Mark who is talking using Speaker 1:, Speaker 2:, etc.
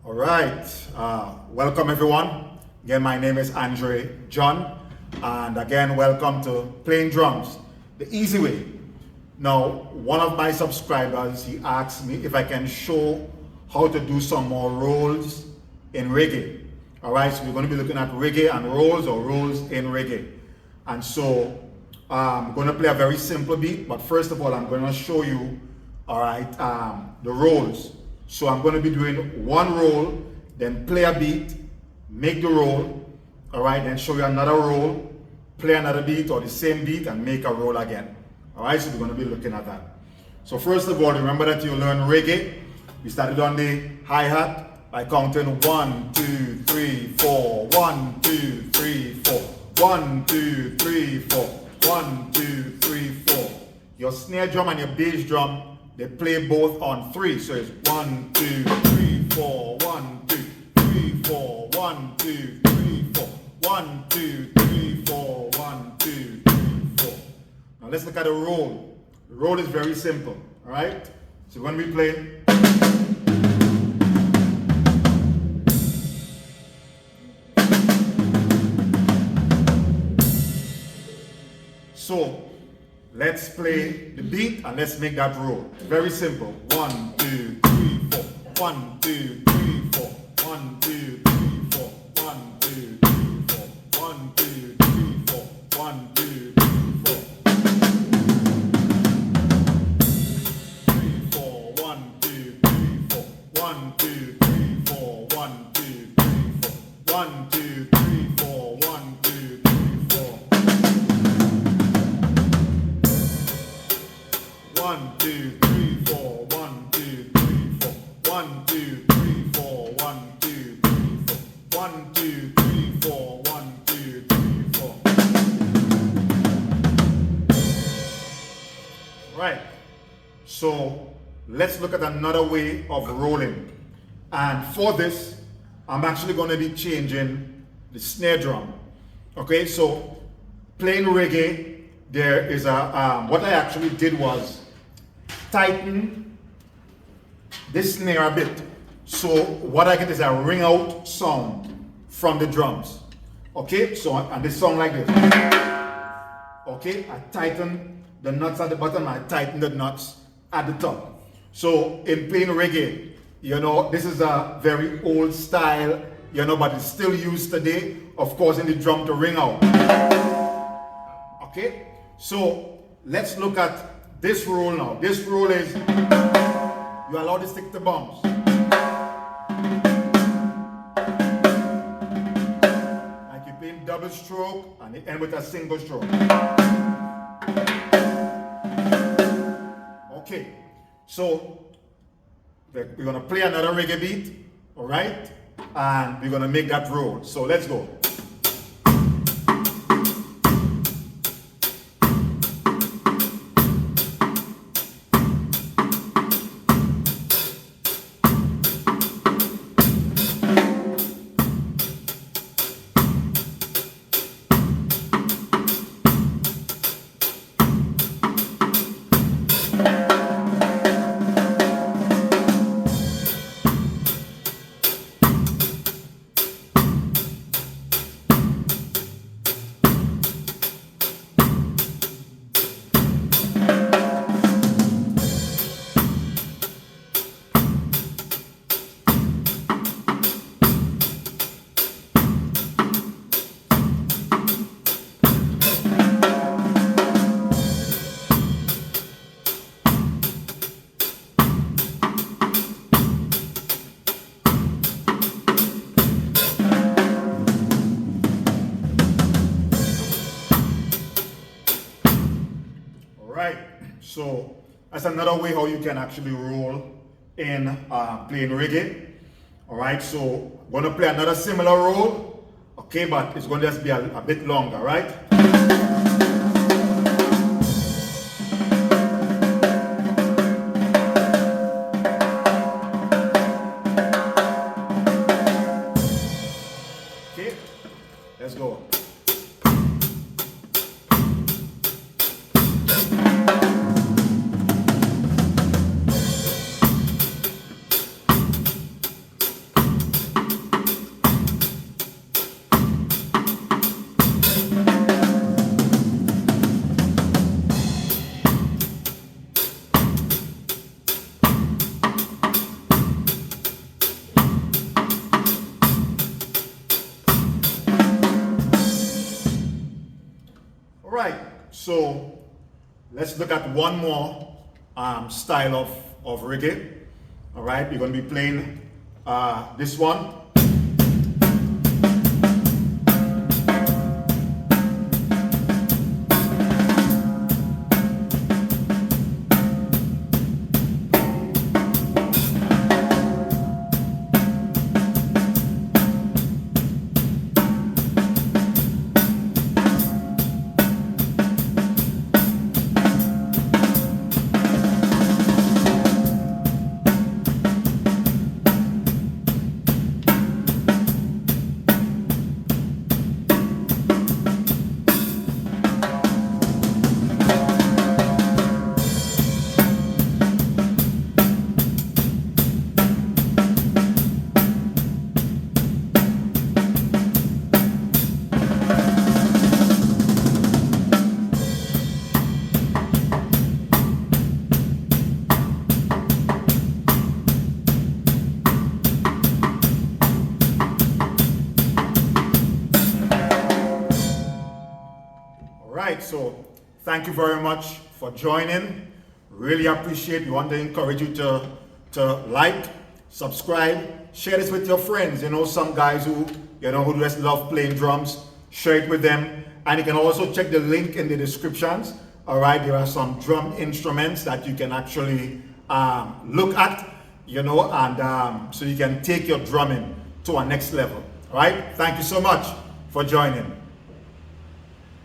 Speaker 1: All right, welcome everyone. Again, my name is Andre John, and again, welcome to Playing Drums the Easy Way. Now, one of my subscribers, he asked me if I can show how to do some more rolls in reggae. All right, so we're going to be looking at reggae and rolls, or rolls in reggae. And so I'm going to play a very simple beat, but first of all, I'm going to show you, all right, the rolls. So I'm going to be doing one roll, then play a beat, make the roll, all right, then show you another roll, play another beat or the same beat and make a roll again. All right, so we're going to be looking at that. So first of all, remember that you learn reggae. We started on the hi-hat by counting 1, 2, 3, 4, 1, 2, 3, 4, 1, 2, 3, 4, 1, 2, 3, 4. Your snare drum and your bass drum, they play both on 3. So it's 1, 2, 3, 4, 1, 2, 3, 4, 1, 2, 3, 4, 1, 2, 3, 4, 1, 2, 3, 4. Now let's look at the roll. The roll is very simple, all right? So when we play, so let's play the beat and let's make that roll. Very simple. 1, 2, 3, 4. 1, 2, 3, 4. 1, 2, 3, 4. 1, 2, 3, 4. 1, 2, 3, 4. 1, 2, 3, 4. 3, 4. 1, 2, 3, 4. 1, 2, 3, 4. 1, 2, 3, 4. 1, 2, 3, 4. 1, 2, 3, 4. 1, 2, 3, 4, 1, 2, 3, 4, 1, 2, 3, 4, 1, 2, 3, 4, 1, 2, 3, 4, 1, 2, 3, 4. Right. So let's look at another way of rolling. And for this, I'm actually going to be changing the snare drum. Okay, so playing reggae, there is a, what I actually did was tighten this snare a bit. So what I get is a ring out sound from the drums. Okay, so and they sound like this. Okay, I tighten the nuts at the bottom, I tighten the nuts at the top. So in playing reggae, you know, this is a very old style, you know, but it's still used today, of course, in the drum to ring out. Okay, so let's look at this roll now. This roll is, you allow the stick to bounce. Like you're playing double stroke and you end with a single stroke. Okay, so we're gonna play another reggae beat, all right? And we're gonna make that roll. So let's go. So that's another way how you can actually roll in playing reggae. All right, so I'm going to play another similar roll, okay, but it's going to just be a bit longer, right? Okay, let's go. So let's look at one more style of reggae. All right, we're going to be playing this one. Right, so thank you very much for joining. Really appreciate. We want to encourage you to like, subscribe, share this with your friends. You know, some guys who who just love playing drums. Share it with them, and you can also check the link in the descriptions. All right, there are some drum instruments that you can actually look at, and so you can take your drumming to a next level. All right, thank you so much for joining.